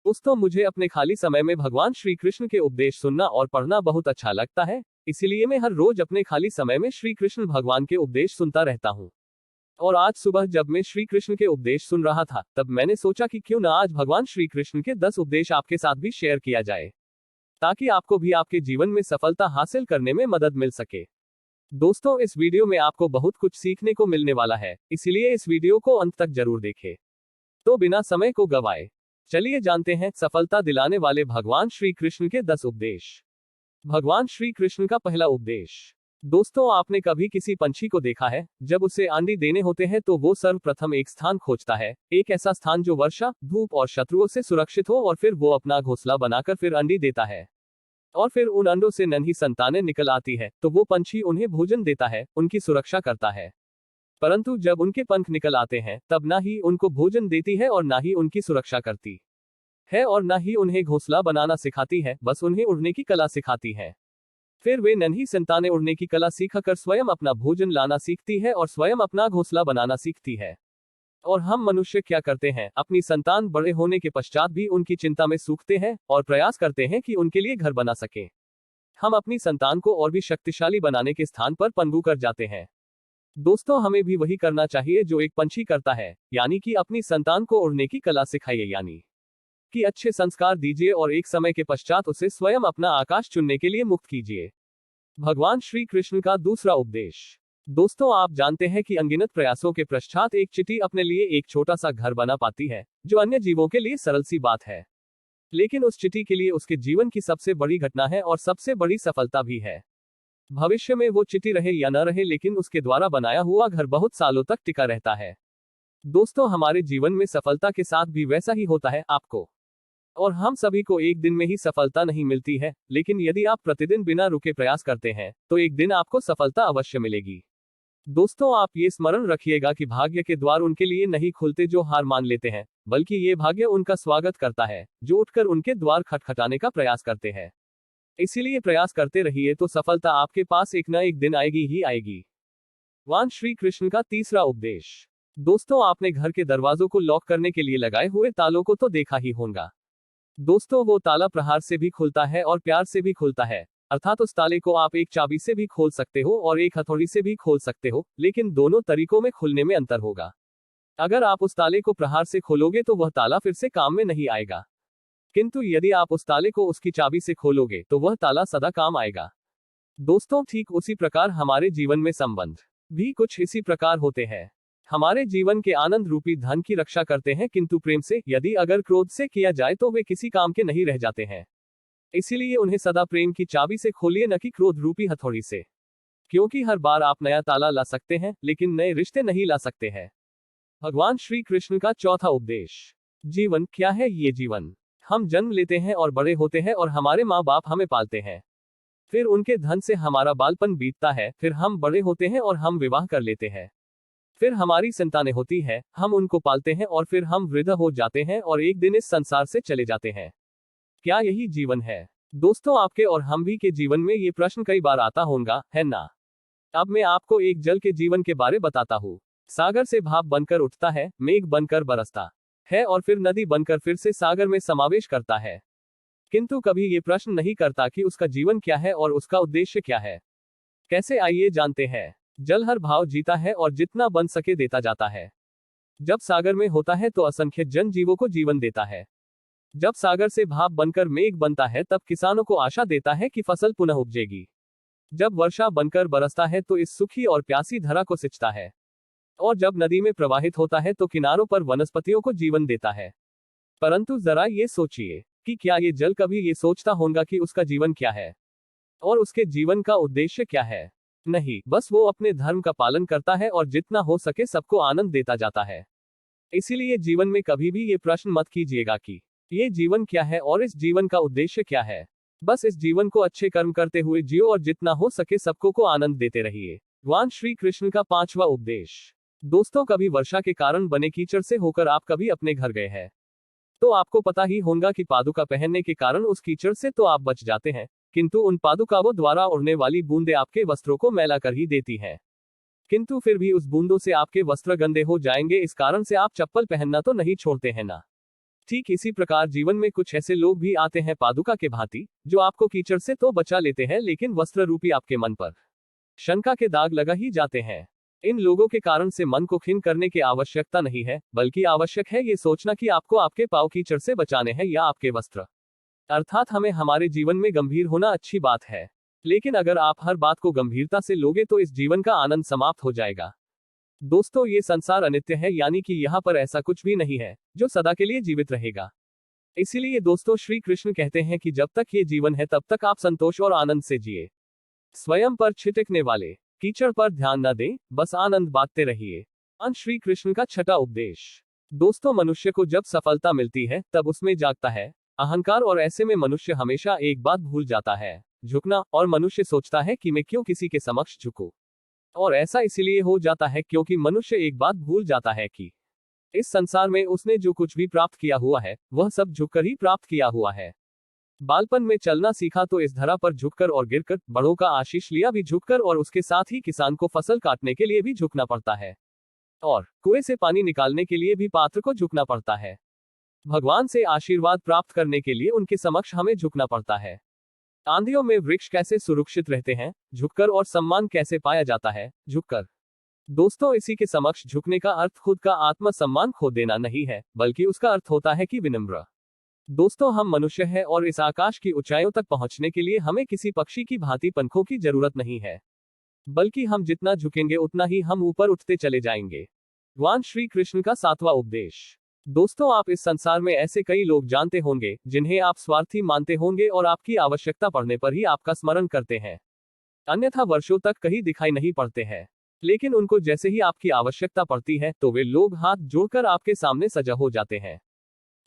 दोस्तों, मुझे अपने खाली समय में भगवान श्री कृष्ण के उपदेश सुनना और पढ़ना बहुत अच्छा लगता है। इसीलिए मैं हर रोज अपने खाली समय में श्री कृष्ण भगवान के उपदेश सुनता रहता हूँ। और आज सुबह जब मैं श्री कृष्ण के उपदेश सुन रहा था, तब मैंने सोचा कि क्यों ना आज भगवान श्री कृष्ण के 10 उपदेश आपके साथ भी शेयर किया जाए, ताकि आपको भी आपके जीवन में सफलता हासिल करने में मदद मिल सके। दोस्तों, इस वीडियो में आपको बहुत कुछ सीखने को मिलने वाला है, इसलिए इस वीडियो को अंत तक जरूर देखें। तो बिना समय को गवाए, चलिए जानते हैं सफलता दिलाने वाले भगवान श्री कृष्ण के 10 उपदेश। भगवान श्री कृष्ण का पहला उपदेश। दोस्तों, आपने कभी किसी पंछी को देखा है? जब उसे अंडे देने होते हैं तो वो सर्वप्रथम एक स्थान खोजता है, एक ऐसा स्थान जो वर्षा, धूप और शत्रुओं से सुरक्षित हो, और फिर वो अपना घोंसला बनाकर फिर अंडे देता है। और फिर उन अंडों से नन्ही संतानें निकल आती है, तो वो पंछी उन्हें भोजन देता है, उनकी सुरक्षा करता है। परंतु जब उनके पंख निकल आते हैं, तब ना ही उनको भोजन देती है और ना ही उनकी सुरक्षा करती है और ना ही उन्हें घोंसला बनाना सिखाती है, बस उन्हें उड़ने की कला सिखाती है। फिर वे नन्ही संतानें उड़ने की कला सीखकर स्वयं अपना भोजन लाना सीखती है और स्वयं अपना घोंसला बनाना सीखती है। और हम मनुष्य क्या करते हैं? अपनी संतान बड़े होने के पश्चात भी उनकी चिंता में सूखते हैं और प्रयास करते हैं कि उनके लिए घर बना सकें। हम अपनी संतान को और भी शक्तिशाली बनाने के स्थान पर पनगू कर जाते हैं। दोस्तों, हमें भी वही करना चाहिए जो एक पंछी करता है, यानी कि अपनी संतान को उड़ने की कला सिखाइए, यानी कि अच्छे संस्कार दीजिए और एक समय के पश्चात उसे स्वयं अपना आकाश चुनने के लिए मुक्त कीजिए। भगवान श्री कृष्ण का दूसरा उपदेश। दोस्तों, आप जानते हैं कि अनगिनत प्रयासों के पश्चात एक चींटी अपने लिए एक छोटा सा घर बना पाती है, जो अन्य जीवों के लिए सरल सी बात है, लेकिन उस चींटी के लिए उसके जीवन की सबसे बड़ी घटना है और सबसे बड़ी सफलता भी है। भविष्य में वो चींटी रहे या न रहे, लेकिन उसके द्वारा बनाया हुआ घर बहुत सालों तक टिका रहता है। दोस्तों, हमारे जीवन में सफलता के साथ भी वैसा ही होता है। आपको और हम सभी को एक दिन में ही सफलता नहीं मिलती है, लेकिन यदि आप प्रतिदिन बिना रुके प्रयास करते हैं, तो एक दिन आपको सफलता अवश्य मिलेगी। दोस्तों, आप ये स्मरण रखिएगा कि भाग्य के द्वार उनके लिए नहीं खुलते जो हार मान लेते हैं, बल्कि ये भाग्य उनका स्वागत करता है जो उठकर उनके द्वार खटखटाने का प्रयास करते हैं। इसीलिए प्रयास करते रहिए, तो सफलता आपके पास एक न एक दिन आएगी ही आएगी। भगवान श्री कृष्ण का तीसरा उपदेश। दोस्तों, आपने घर के दरवाजों को लॉक करने के लिए लगाए हुए तालों को तो देखा ही होगा। दोस्तों, वो ताला प्रहार से भी खुलता है और प्यार से भी खुलता है, अर्थात उस ताले को आप एक चाबी से भी खोल सकते हो और एक हथौड़ी से भी खोल सकते हो, लेकिन दोनों तरीकों में खुलने में अंतर होगा। अगर आप उस ताले को प्रहार से खोलोगे तो वह ताला फिर से काम में नहीं आएगा, किंतु यदि आप उस ताले को उसकी चाबी से खोलोगे तो वह ताला सदा काम आएगा। दोस्तों, ठीक उसी प्रकार हमारे जीवन में संबंध भी कुछ इसी प्रकार होते हैं। हमारे जीवन के आनंद रूपी धन की रक्षा करते हैं, किंतु प्रेम से, यदि अगर क्रोध से किया जाए तो वे किसी काम के नहीं रह जाते हैं। इसीलिए उन्हें सदा प्रेम की चाबी से खोलिए, न कि क्रोध रूपी हथौड़ी से, क्योंकि हर बार आप नया ताला ला सकते हैं, लेकिन नए रिश्ते नहीं ला सकते हैं। भगवान श्री कृष्ण का चौथा उपदेश। जीवन क्या है? ये जीवन, हम जन्म लेते हैं और बड़े होते हैं और हमारे माँ बाप हमें पालते हैं। फिर उनके धन से हमारा बालपन बीतता है, फिर हम बड़े होते हैं और हम विवाह कर लेते हैं। फिर हमारी संतानें होती है, हम उनको पालते हैं और फिर हम वृद्ध हो जाते हैं और एक दिन इस संसार से चले जाते हैं। क्या यही जीवन है? दोस्तों, आपके और हम भी के जीवन में ये प्रश्न कई बार आता होगा, है ना? अब मैं आपको एक जल के जीवन के बारे बताता हूँ। सागर से भाप बनकर उठता है, मेघ बनकर बरसता है और फिर नदी बनकर फिर से सागर में समावेश करता है, किंतु कभी ये प्रश्न नहीं करता कि उसका जीवन क्या है और उसका उद्देश्य क्या है। कैसे? आइए जानते हैं। जल हर भाव जीता है और जितना बन सके देता जाता है। जब सागर में होता है तो असंख्य जन जीवों को जीवन देता है। जब सागर से भाप बनकर मेघ बनता है तब किसानों को आशा देता है कि फसल पुनः उपजेगी। जब वर्षा बनकर बरसता है तो इस सूखी और प्यासी धरा को सिंचता है, और जब नदी में प्रवाहित होता है तो किनारों पर वनस्पतियों को जीवन देता है। परंतु जरा ये सोचिए कि क्या ये जल कभी ये सोचता होगा कि उसका जीवन क्या है और उसके जीवन का उद्देश्य क्या है? नहीं, बस वो अपने धर्म का पालन करता है और जितना हो सके सबको आनंद देता जाता है। इसीलिए जीवन में कभी भी ये प्रश्न मत कीजिएगा कि ये जीवन क्या है और इस जीवन का उद्देश्य क्या है। बस इस जीवन को अच्छे कर्म करते हुए जियो और जितना हो सके सबको को आनंद देते रहिए। भगवान श्री कृष्ण का पांचवा उपदेश। दोस्तों, कभी वर्षा के कारण बने कीचड़ से होकर आप कभी अपने घर गए हैं, तो आपको पता ही होगा कि पादुका पहनने के कारण उस कीचड़ से तो आप बच जाते हैं, किंतु उन पादुकाओं द्वारा उड़ने वाली बूंदें आपके वस्त्रों को मैला कर ही देती हैं। किंतु फिर भी उस बूंदों से आपके वस्त्र गंदे हो जाएंगे, इस कारण से आप चप्पल पहनना तो नहीं छोड़ते हैं ना? ठीक इसी प्रकार जीवन में कुछ ऐसे लोग भी आते हैं पादुका के भांति, जो आपको कीचड़ से तो बचा लेते हैं लेकिन वस्त्र रूपी आपके मन पर शंका के दाग लगा ही जाते हैं। इन लोगों के कारण से मन को खिन्न करने की आवश्यकता नहीं है, बल्कि आवश्यक है ये सोचना कि आपको आपके पांव कीचड़ से बचाने हैं या आपके वस्त्र। अर्थात हमें हमारे जीवन में गंभीर होना अच्छी बात है, लेकिन अगर आप हर बात को गंभीरता से लोगे तो इस जीवन का आनंद समाप्त हो जाएगा। दोस्तों, ये संसार अनित्य है, यानी कि यहाँ पर ऐसा कुछ भी नहीं है जो सदा के लिए जीवित रहेगा। इसीलिए दोस्तों, श्री कृष्ण कहते हैं कि जब तक ये जीवन है तब तक आप संतोष और आनंद से जिए। स्वयं पर छिटकने वाले कीचड़ पर ध्यान न दें, बस आनंद बांटते रहिए। अंत श्री कृष्ण का छठा उपदेश। दोस्तों, मनुष्य को जब सफलता मिलती है तब उसमें जागता है अहंकार, और ऐसे में मनुष्य हमेशा एक बात भूल जाता है, झुकना। और मनुष्य सोचता है कि मैं क्यों किसी के समक्ष झुकूं। और ऐसा इसलिए हो जाता है क्योंकि मनुष्य एक बात भूल जाता है कि इस संसार में उसने जो कुछ भी प्राप्त किया हुआ है वह सब झुककर ही प्राप्त किया हुआ है। बालपन में चलना सीखा तो इस धरा पर झुककर और गिरकर, बड़ों का आशीष लिया भी झुककर, और उसके साथ ही किसान को फसल काटने के लिए भी झुकना पड़ता है, और कुएं से पानी निकालने के लिए भी पात्र को झुकना पड़ता है। भगवान से आशीर्वाद प्राप्त करने के लिए उनके समक्ष हमें झुकना पड़ता है। आंधियों में वृक्ष कैसे सुरक्षित रहते हैं? झुककर। और सम्मान कैसे पाया जाता है? झुककर। दोस्तों, इसी के समक्ष झुकने का अर्थ खुद का आत्मसम्मान खो देना नहीं है, बल्कि उसका अर्थ होता है कि विनम्र। दोस्तों, हम मनुष्य हैं और इस आकाश की ऊंचाइयों तक पहुंचने के लिए हमें किसी पक्षी की भांति पंखों की जरूरत नहीं है, बल्कि हम जितना झुकेंगे उतना ही हम ऊपर उठते चले जाएंगे। भगवान श्री कृष्ण का सातवां उपदेश। दोस्तों, आप इस संसार में ऐसे कई लोग जानते होंगे जिन्हें आप स्वार्थी मानते होंगे और आपकी आवश्यकता पड़ने पर ही आपका स्मरण करते हैं, अन्यथा वर्षों तक कहीं दिखाई नहीं पड़ते हैं। लेकिन उनको जैसे ही आपकी आवश्यकता पड़ती है तो वे लोग हाथ जोड़कर आपके सामने सजा हो जाते हैं।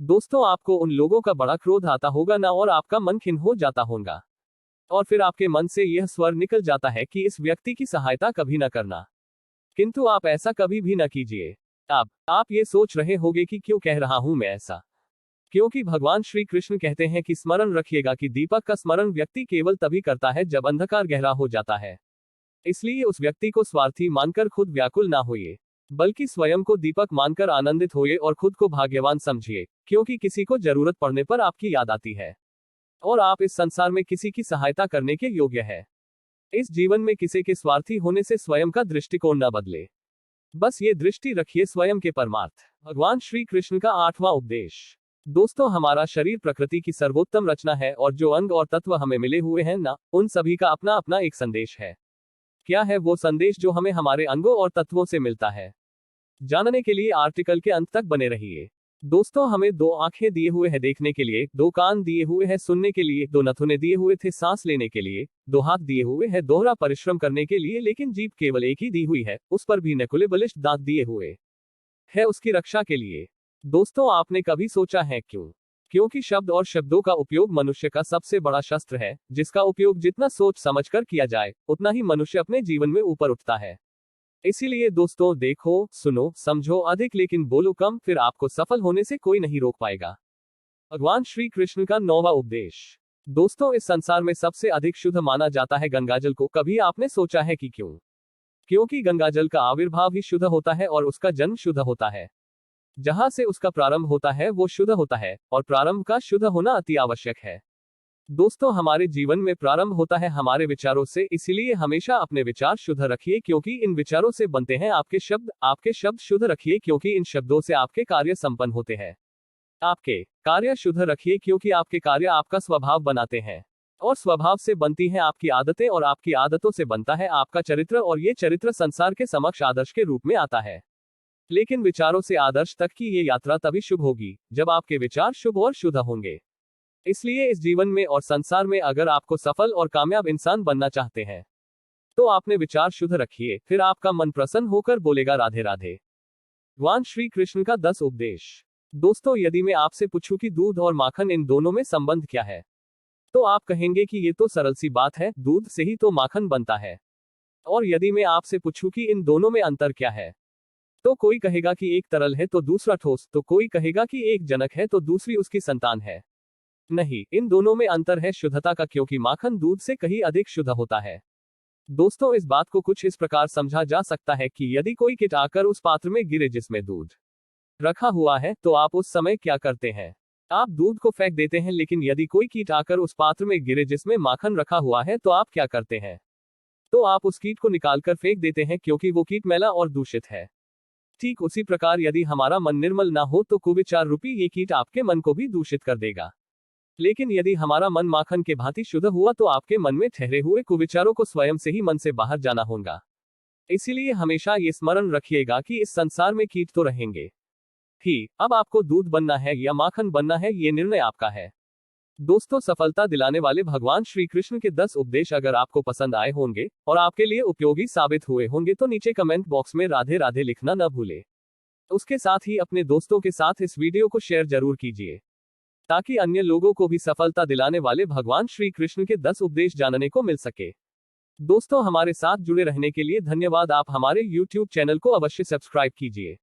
दोस्तों, आपको उन लोगों का बड़ा क्रोध आता होगा ना, और आपका मन खिन्न हो जाता होगा, और फिर आपके मन से यह स्वर निकल जाता है कि इस व्यक्ति की सहायता कभी न करना। किंतु आप ऐसा कभी भी न कीजिए। अब आप ये सोच रहे होंगे कि क्यों कह रहा हूं मैं ऐसा? क्योंकि भगवान श्री कृष्ण कहते हैं कि स्मरण रखिएगा कि दीपक का स्मरण व्यक्ति केवल तभी करता है जब अंधकार गहरा हो जाता है। इसलिए उस व्यक्ति को स्वार्थी मानकर खुद व्याकुल ना होइए, बल्कि स्वयं को दीपक मानकर आनंदित होइए और खुद को भाग्यवान समझिए, क्योंकि किसी को जरूरत पड़ने पर आपकी याद आती है और आप इस संसार में किसी की सहायता करने के योग्य है। इस जीवन में किसी के स्वार्थी होने से स्वयं का दृष्टिकोण न बदले, बस ये दृष्टि रखिए स्वयं के परमार्थ। भगवान श्री कृष्ण का आठवां उपदेश। दोस्तों, हमारा शरीर प्रकृति की सर्वोत्तम रचना है और जो अंग और तत्व हमें मिले हुए हैं ना, उन सभी का अपना अपना एक संदेश है। क्या है वो संदेश जो हमें हमारे अंगों और तत्वों से मिलता है? जानने के लिए आर्टिकल के अंत तक बने रहिए। दोस्तों, हमें 2 आंखें दिए हुए हैं देखने के लिए, 2 कान दिए हुए हैं सुनने के लिए, 2 नथुने दिए हुए थे सांस लेने के लिए, 2 हाथ दिए हुए हैं दोहरा परिश्रम करने के लिए, लेकिन जीभ केवल एक ही दी हुई है, उस पर भी नकुले बलिष्ठ दांत दिए हुए है उसकी रक्षा के लिए। दोस्तों, आपने कभी सोचा है क्यों? क्योंकि शब्द और शब्दों का उपयोग मनुष्य का सबसे बड़ा शस्त्र है, जिसका उपयोग जितना सोच समझकर किया जाए उतना ही मनुष्य अपने जीवन में ऊपर उठता है। इसीलिए दोस्तों, देखो, सुनो, समझो अधिक लेकिन बोलो कम, फिर आपको सफल होने से कोई नहीं रोक पाएगा। भगवान श्री कृष्ण का 9वां उपदेश। दोस्तों, इस संसार में सबसे अधिक शुद्ध माना जाता है गंगाजल को। कभी आपने सोचा है कि क्यों? क्योंकि गंगाजल का आविर्भाव ही शुद्ध होता है और उसका जन्म शुद्ध होता है। जहां से उसका प्रारंभ होता है वो शुद्ध होता है, और प्रारंभ का शुद्ध होना अति आवश्यक है। दोस्तों, हमारे जीवन में प्रारंभ होता है हमारे विचारों से, इसीलिए हमेशा अपने विचार शुद्ध रखिए, क्योंकि इन विचारों से बनते हैं आपके शब्द। आपके शब्द शुद्ध रखिए, क्योंकि इन शब्दों से आपके कार्य संपन्न होते हैं। आपके कार्य शुद्ध रखिए, क्योंकि आपके कार्य आपका स्वभाव बनाते हैं, और स्वभाव से बनती हैं आपकी आदतें, और आपकी आदतों से बनता है आपका चरित्र, और ये चरित्र संसार के समक्ष आदर्श के रूप में आता है। लेकिन विचारों से आदर्श तक की ये यात्रा तभी शुभ होगी जब आपके विचार शुभ और शुद्ध होंगे। इसलिए इस जीवन में और संसार में अगर आपको सफल और कामयाब इंसान बनना चाहते हैं तो आपने विचार शुद्ध रखिए, फिर आपका मन प्रसन्न होकर बोलेगा राधे राधे। भगवान श्री कृष्ण का 10 उपदेश। दोस्तों, यदि मैं आपसे पूछूं कि दूध और माखन इन दोनों में संबंध क्या है, तो आप कहेंगे कि ये तो सरल सी बात है, दूध से ही तो माखन बनता है। और यदि मैं आपसे पूछूं कि इन दोनों में अंतर क्या है, तो कोई कहेगा कि एक तरल है तो दूसरा ठोस, तो कोई कहेगा कि एक जनक है तो दूसरी उसकी संतान है। नहीं, इन दोनों में अंतर है शुद्धता का, क्योंकि माखन दूध से कहीं अधिक शुद्ध होता है। दोस्तों, इस बात को कुछ इस प्रकार समझा जा सकता है कि यदि कोई कीट आकर उस पात्र में गिरे जिसमें दूध रखा हुआ है, तो आप उस समय क्या करते हैं? आप दूध को फेंक देते हैं, लेकिन यदि कोई कीट आकर उस पात्र में गिरे जिसमें माखन रखा हुआ है तो आप क्या करते हैं? तो आप उस कीट को निकालकर फेंक देते हैं, क्योंकि वो कीट मैला और दूषित है। ठीक उसी प्रकार यदि हमारा मन निर्मल ना हो तो कुविचार रूपी ये कीट आपके मन को भी दूषित कर देगा। लेकिन यदि हमारा मन माखन के भांति शुद्ध हुआ तो आपके मन में ठहरे हुए कुविचारों को स्वयं से ही मन से बाहर जाना होगा। इसीलिए हमेशा ये स्मरण रखिएगा कि इस संसार में कीट तो रहेंगे ही। अब आपको दूध बनना है या माखन बनना है, ये निर्णय आपका है। दोस्तों, सफलता दिलाने वाले भगवान श्री कृष्ण के 10 उपदेश अगर आपको पसंद आए होंगे और आपके लिए उपयोगी साबित हुए होंगे तो नीचे कमेंट बॉक्स में राधे राधे लिखना न भूले। उसके साथ ही अपने दोस्तों के साथ इस वीडियो को शेयर जरूर कीजिए, ताकि अन्य लोगों को भी सफलता दिलाने वाले भगवान श्री कृष्ण के 10 उपदेश जानने को मिल सके। दोस्तों, हमारे साथ जुड़े रहने के लिए धन्यवाद। आप हमारे YouTube चैनल को अवश्य सब्सक्राइब कीजिए।